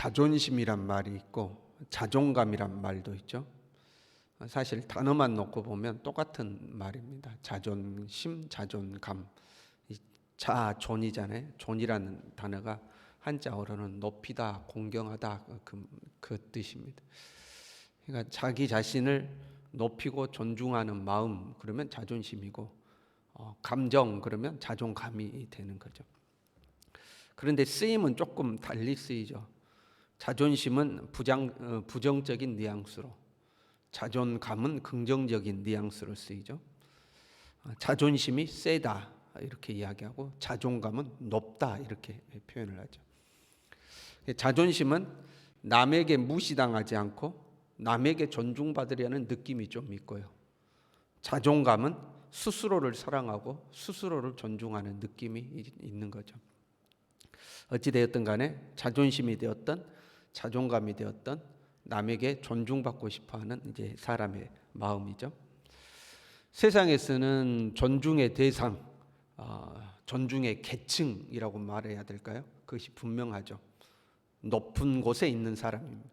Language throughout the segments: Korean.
자존심이란 말이 있고 자존감이란 말도 있죠. 사실 단어만 놓고 보면 똑같은 말입니다. 자존심, 자존감. 자존이잖아요. 존이라는 단어가 한자어로는 높이다, 공경하다 그 뜻입니다. 그러니까 자기 자신을 높이고 존중하는 마음, 그러면 자존심이고, 감정, 그러면 자존감이 되는 거죠. 그런데 쓰임은 조금 달리 쓰이죠. 자존심은 부정적인 뉘앙스로, 자존감은 긍정적인 뉘앙스로 쓰이죠. 자존심이 세다 이렇게 이야기하고, 자존감은 높다 이렇게 표현을 하죠. 자존심은 남에게 무시당하지 않고 남에게 존중받으려는 느낌이 좀 있고요. 자존감은 스스로를 사랑하고 스스로를 존중하는 느낌이 있는 거죠. 어찌되었든 간에 자존심이 되었던 자존감이 되었던 남에게 존중받고 싶어하는 이제 사람의 마음이죠. 세상에서는 존중의 대상, 존중의 계층이라고 말해야 될까요? 그것이 분명하죠. 높은 곳에 있는 사람입니다.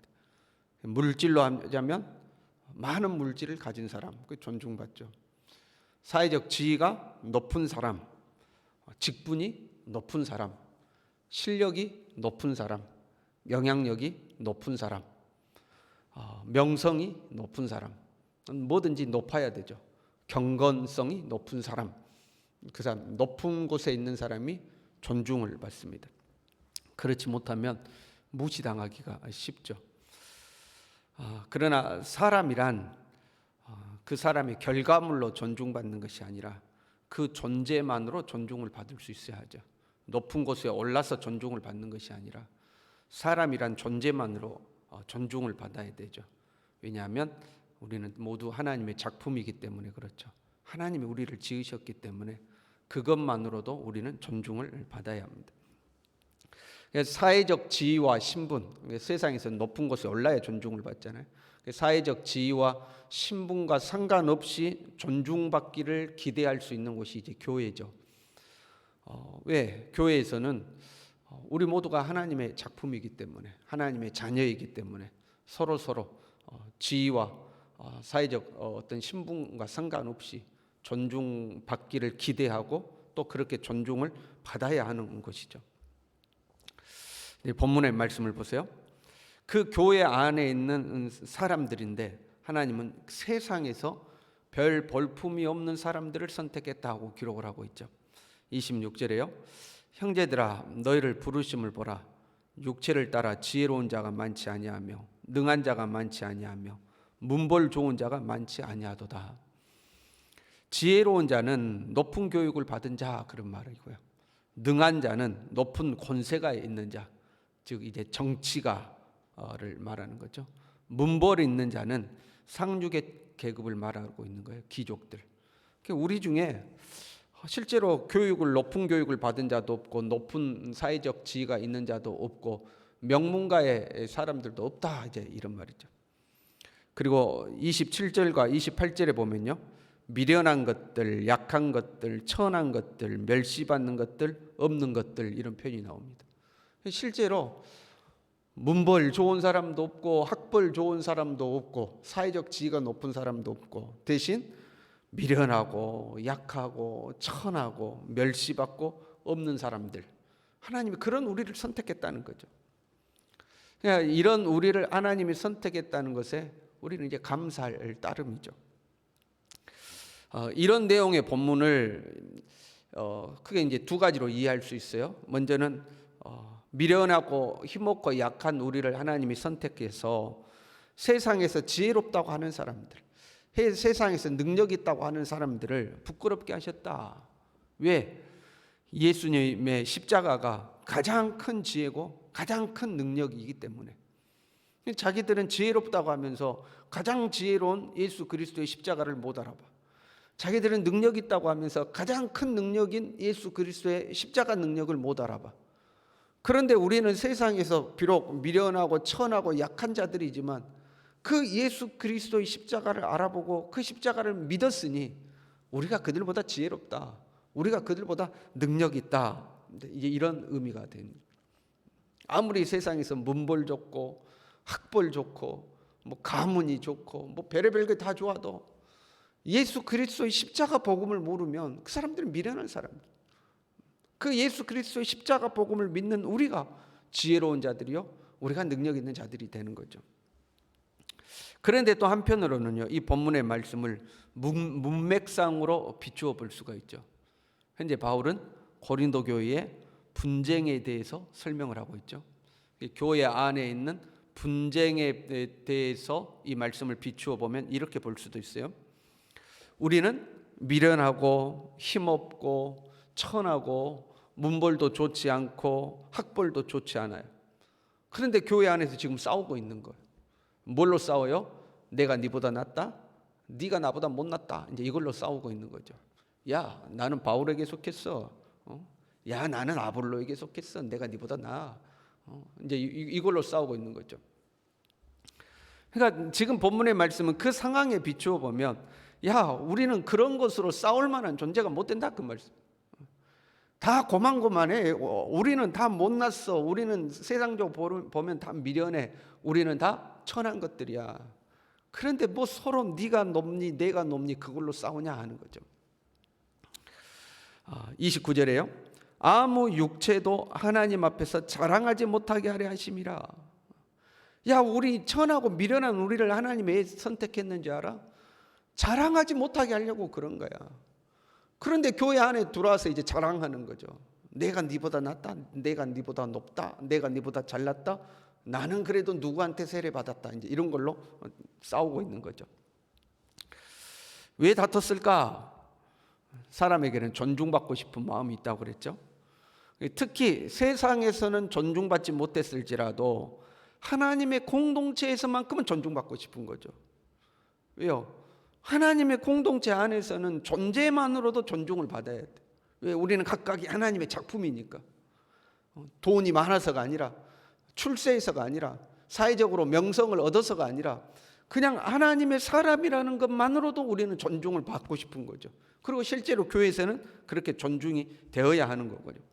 물질로 하자면 많은 물질을 가진 사람, 그 존중받죠. 사회적 지위가 높은 사람, 직분이 높은 사람, 실력이 높은 사람, 영향력이 높은 사람, 명성이 높은 사람, 뭐든지 높아야 되죠. 경건성이 높은 사람, 그 사람 높은 곳에 있는 사람이 존중을 받습니다. 그렇지 못하면 무시당하기가 쉽죠. 그러나 사람이란 그 사람의 결과물로 존중받는 것이 아니라 그 존재만으로 존중을 받을 수 있어야 하죠. 높은 곳에 올라서 존중을 받는 것이 아니라 사람이란 존재만으로 존중을 받아야 되죠. 왜냐하면 우리는 모두 하나님의 작품이기 때문에 그렇죠. 하나님이 우리를 지으셨기 때문에 그것만으로도 우리는 존중을 받아야 합니다. 사회적 지위와 신분, 세상에서 높은 곳에 올라야 존중을 받잖아요. 사회적 지위와 신분과 상관없이 존중받기를 기대할 수 있는 곳이 이제 교회죠. 왜? 교회에서는 우리 모두가 하나님의 작품이기 때문에, 하나님의 자녀이기 때문에 서로 지위와 사회적 어떤 신분과 상관없이 존중받기를 기대하고 또 그렇게 존중을 받아야 하는 것이죠. 본문의 말씀을 보세요. 그 교회 안에 있는 사람들인데 하나님은 세상에서 별 볼품이 없는 사람들을 선택했다고 기록을 하고 있죠. 26절에요. 형제들아 너희를 부르심을 보라. 육체를 따라 지혜로운 자가 많지 아니하며 능한 자가 많지 아니하며 문벌 좋은 자가 많지 아니하도다. 지혜로운 자는 높은 교육을 받은 자 그런 말이고요. 능한 자는 높은 권세가 있는 자, 즉 이제 정치가를 말하는 거죠. 문벌이 있는 자는 상류계 계급을 말하고 있는 거예요. 귀족들. 우리 중에 실제로 높은 교육을 받은 자도 없고 높은 사회적 지위가 있는 자도 없고 명문가의 사람들도 없다 이제 이런 말이죠. 그리고 27절과 28절에 보면요. 미련한 것들, 약한 것들, 천한 것들, 멸시받는 것들, 없는 것들 이런 표현이 나옵니다. 실제로 문벌 좋은 사람도 없고 학벌 좋은 사람도 없고 사회적 지위가 높은 사람도 없고 대신 미련하고 약하고 천하고 멸시받고 없는 사람들, 하나님이 그런 우리를 선택했다는 거죠. 그러니까 이런 우리를 하나님이 선택했다는 것에 우리는 이제 감사할 따름이죠. 이런 내용의 본문을 크게 이제 두 가지로 이해할 수 있어요. 먼저는 미련하고 힘없고 약한 우리를 하나님이 선택해서 세상에서 지혜롭다고 하는 사람들, 세상에서 능력 있다고 하는 사람들을 부끄럽게 하셨다. 왜? 예수님의 십자가가 가장 큰 지혜고 가장 큰 능력이기 때문에. 자기들은 지혜롭다고 하면서 가장 지혜로운 예수 그리스도의 십자가를 못 알아봐. 자기들은 능력 있다고 하면서 가장 큰 능력인 예수 그리스도의 십자가 능력을 못 알아봐. 그런데 우리는 세상에서 비록 미련하고 천하고 약한 자들이지만 그 예수 그리스도의 십자가를 알아보고 그 십자가를 믿었으니 우리가 그들보다 지혜롭다. 우리가 그들보다 능력 있다. 이제 이런 의미가 됩니다. 아무리 세상에서 문벌 좋고 학벌 좋고 뭐 가문이 좋고 뭐 별의별 게 다 좋아도 예수 그리스도의 십자가 복음을 모르면 그 사람들은 미련한 사람들. 그 예수 그리스도의 십자가 복음을 믿는 우리가 지혜로운 자들이요, 우리가 능력 있는 자들이 되는 거죠. 그런데 또 한편으로는요, 이 본문의 말씀을 문맥상으로 비추어 볼 수가 있죠. 현재 바울은 고린도 교회의 분쟁에 대해서 설명을 하고 있죠. 교회 안에 있는 분쟁에 대해서 이 말씀을 비추어 보면 이렇게 볼 수도 있어요. 우리는 미련하고 힘없고 천하고 문벌도 좋지 않고 학벌도 좋지 않아요. 그런데 교회 안에서 지금 싸우고 있는 거예요. 뭘로 싸워요? 내가 네보다 낫다? 네가 나보다 못났다. 이제 이걸로 싸우고 있는 거죠. 야, 나는 바울에게 속했어. 야, 나는 아볼로에게 속했어. 내가 네보다 나아. 이제 이걸로 싸우고 있는 거죠. 그러니까 지금 본문의 말씀은 그 상황에 비추어 보면, 야, 우리는 그런 것으로 싸울 만한 존재가 못 된다, 그 말씀. 다 고만고만해. 우리는 다 못났어. 우리는 세상적으로 보면 다 미련해. 우리는 다 천한 것들이야. 그런데 뭐 서로 네가 높니 내가 높니 그걸로 싸우냐 하는 거죠. 29절에요. 아무 육체도 하나님 앞에서 자랑하지 못하게 하려 하심이라. 야, 우리 천하고 미련한 우리를 하나님이 왜 선택했는지 알아? 자랑하지 못하게 하려고 그런 거야. 그런데 교회 안에 들어와서 이제 자랑하는 거죠. 내가 네보다 낫다. 내가 네보다 높다. 내가 네보다 잘났다. 나는 그래도 누구한테 세례 받았다. 이제 이런 걸로 싸우고 있는 거죠. 왜 다퉜을까? 사람에게는 존중받고 싶은 마음이 있다고 그랬죠. 특히 세상에서는 존중받지 못했을지라도 하나님의 공동체에서만큼은 존중받고 싶은 거죠. 왜요? 하나님의 공동체 안에서는 존재만으로도 존중을 받아야 돼. 왜? 우리는 각각이 하나님의 작품이니까. 돈이 많아서가 아니라, 출세해서가 아니라, 사회적으로 명성을 얻어서가 아니라 그냥 하나님의 사람이라는 것만으로도 우리는 존중을 받고 싶은 거죠. 그리고 실제로 교회에서는 그렇게 존중이 되어야 하는 거거든요.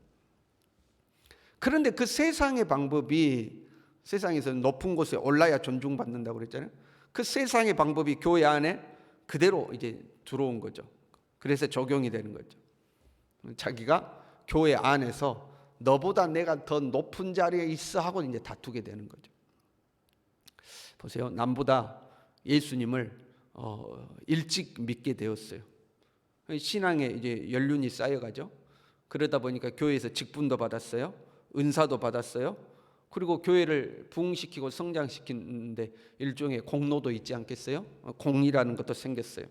그런데 그 세상의 방법이, 세상에서는 높은 곳에 올라야 존중받는다고 그랬잖아요. 그 세상의 방법이 교회 안에 그대로 이제 들어온 거죠. 그래서 적용이 되는 거죠. 자기가 교회 안에서 너보다 내가 더 높은 자리에 있어 하고 이제 다투게 되는 거죠. 보세요. 남보다 예수님을 일찍 믿게 되었어요. 신앙에 이제 연륜이 쌓여가죠. 그러다 보니까 교회에서 직분도 받았어요. 은사도 받았어요. 그리고 교회를 부흥시키고 성장시키는데 일종의 공로도 있지 않겠어요? 공이라는 것도 생겼어요.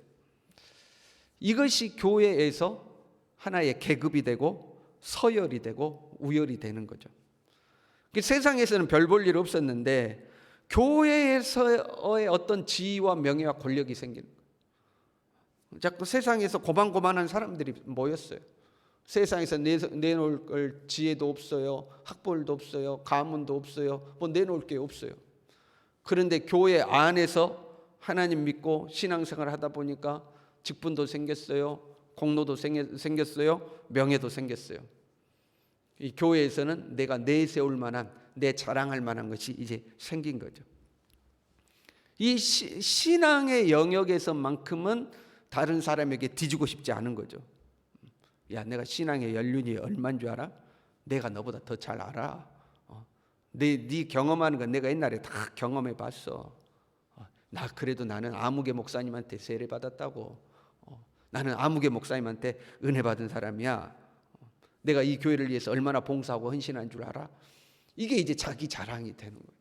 이것이 교회에서 하나의 계급이 되고 서열이 되고 우열이 되는 거죠. 세상에서는 별 볼 일 없었는데 교회에서의 어떤 지위와 명예와 권력이 생기는 거예요. 자꾸 세상에서 고만고만한 사람들이 모였어요. 세상에서 내놓을 지혜도 없어요. 학벌도 없어요. 가문도 없어요. 뭐 내놓을 게 없어요. 그런데 교회 안에서 하나님 믿고 신앙생활을 하다 보니까 직분도 생겼어요. 공로도 생겼어요. 명예도 생겼어요. 이 교회에서는 내가 내세울 만한, 내 자랑할 만한 것이 이제 생긴 거죠. 이 신앙의 영역에서만큼은 다른 사람에게 뒤지고 싶지 않은 거죠. 야, 내가 신앙의 연륜이 얼마인 줄 알아? 내가 너보다 더 잘 알아. 네 경험하는 건 내가 옛날에 다 경험해 봤어. 나 그래도 나는 아무개 목사님한테 세례 받았다고. 나는 아무개 목사님한테 은혜 받은 사람이야. 내가 이 교회를 위해서 얼마나 봉사하고 헌신한 줄 알아? 이게 이제 자기 자랑이 되는 거죠.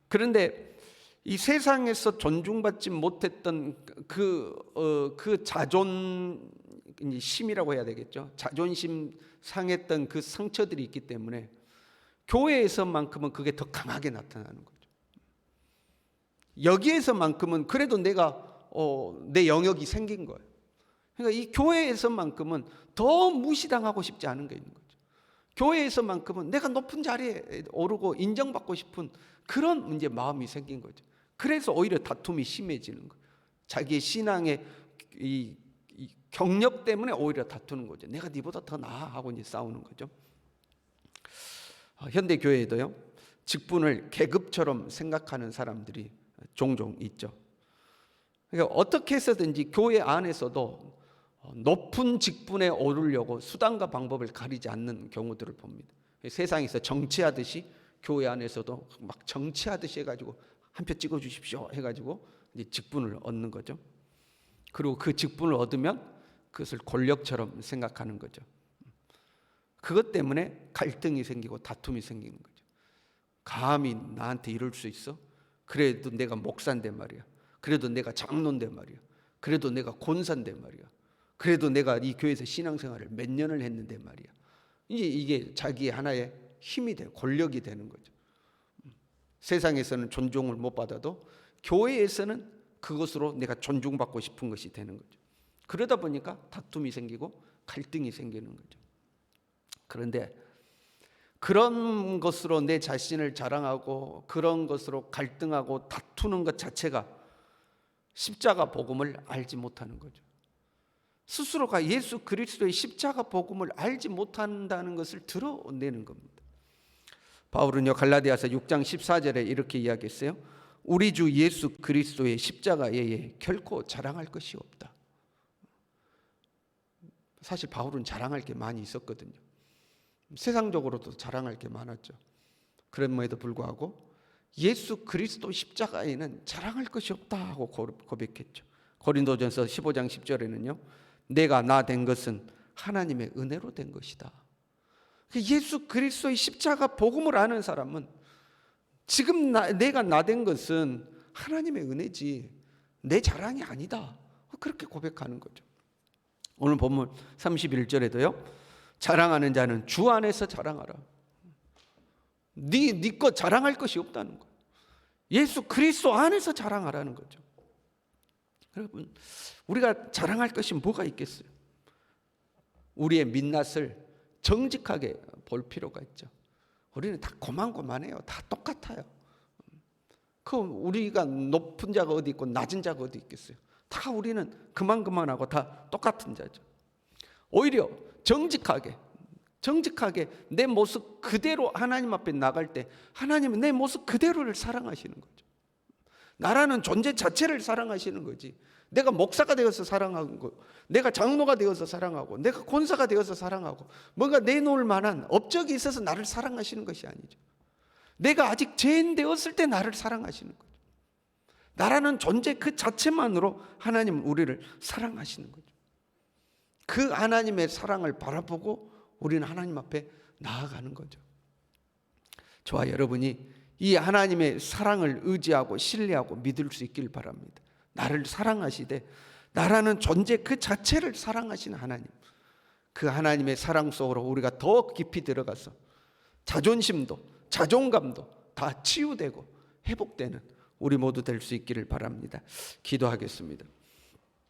그런데 이 세상에서 존중받지 못했던 그 자존심이라고 해야 되겠죠. 자존심 상했던 그 상처들이 있기 때문에 교회에서만큼은 그게 더 강하게 나타나는 거죠. 여기에서만큼은 그래도 내가 내 영역이 생긴 거예요. 그러니까 이 교회에서만큼은 더 무시당하고 싶지 않은 게 있는 거죠. 교회에서만큼은 내가 높은 자리에 오르고 인정받고 싶은 그런 이제 마음이 생긴 거죠. 그래서 오히려 다툼이 심해지는 거예요. 자기의 신앙의 이 경력 때문에 오히려 다투는 거죠. 내가 네보다 더 나아 하고 이제 싸우는 거죠. 현대 교회에도요, 직분을 계급처럼 생각하는 사람들이 종종 있죠. 그러니까 어떻게 해서든지 교회 안에서도 높은 직분에 오르려고 수단과 방법을 가리지 않는 경우들을 봅니다. 세상에서 정치하듯이 교회 안에서도 막 정치하듯이 해가지고 한 표 찍어주십시오 해가지고 이제 직분을 얻는 거죠. 그리고 그 직분을 얻으면 그것을 권력처럼 생각하는 거죠. 그것 때문에 갈등이 생기고 다툼이 생기는 거죠. 감히 나한테 이럴 수 있어? 그래도 내가 목사인데 말이야. 그래도 내가 장로인데 말이야. 그래도 내가 권사인데 말이야. 그래도 내가 이 교회에서 신앙생활을 몇 년을 했는데 말이야. 이게 자기의 하나의 힘이 되고 권력이 되는 거죠. 세상에서는 존중을 못 받아도 교회에서는 그것으로 내가 존중받고 싶은 것이 되는 거죠. 그러다 보니까 다툼이 생기고 갈등이 생기는 거죠. 그런데 그런 것으로 내 자신을 자랑하고 그런 것으로 갈등하고 다투는 것 자체가 십자가 복음을 알지 못하는 거죠. 스스로가 예수 그리스도의 십자가 복음을 알지 못한다는 것을 드러내는 겁니다. 바울은요, 갈라디아서 6장 14절에 이렇게 이야기했어요. 우리 주 예수 그리스도의 십자가에 결코 자랑할 것이 없다. 사실 바울은 자랑할 게 많이 있었거든요. 세상적으로도 자랑할 게 많았죠. 그럼에도 불구하고 예수 그리스도 십자가에는 자랑할 것이 없다 하고 고백했죠. 고린도전서 15장 10절에는요, 내가 나 된 것은 하나님의 은혜로 된 것이다. 예수 그리스도의 십자가 복음을 아는 사람은 지금 내가 나 된 것은 하나님의 은혜지 내 자랑이 아니다, 그렇게 고백하는 거죠. 오늘 본문 31절에도요, 자랑하는 자는 주 안에서 자랑하라. 네 것 자랑할 것이 없다는 거예요. 예수 그리스도 안에서 자랑하라는 거죠. 여러분, 우리가 자랑할 것이 뭐가 있겠어요? 우리의 민낯을 정직하게 볼 필요가 있죠. 우리는 다 고만고만해요. 다 똑같아요. 그럼 우리가 높은 자가 어디 있고 낮은 자가 어디 있겠어요? 다 우리는 그만하고 다 똑같은 자죠. 오히려 정직하게 내 모습 그대로 하나님 앞에 나갈 때 하나님은 내 모습 그대로를 사랑하시는 거죠. 나라는 존재 자체를 사랑하시는 거지. 내가 목사가 되어서 사랑하는 거, 내가 장로가 되어서 사랑하고, 내가 권사가 되어서 사랑하고, 뭔가 내놓을 만한 업적이 있어서 나를 사랑하시는 것이 아니죠. 내가 아직 죄인 되었을 때 나를 사랑하시는 거죠. 나라는 존재 그 자체만으로 하나님은 우리를 사랑하시는 거죠. 그 하나님의 사랑을 바라보고 우리는 하나님 앞에 나아가는 거죠. 저와 여러분이 이 하나님의 사랑을 의지하고 신뢰하고 믿을 수 있길 바랍니다. 나를 사랑하시되 나라는 존재 그 자체를 사랑하시는 하나님, 그 하나님의 사랑 속으로 우리가 더 깊이 들어가서 자존심도 자존감도 다 치유되고 회복되는 우리 모두 될 수 있기를 바랍니다. 기도하겠습니다.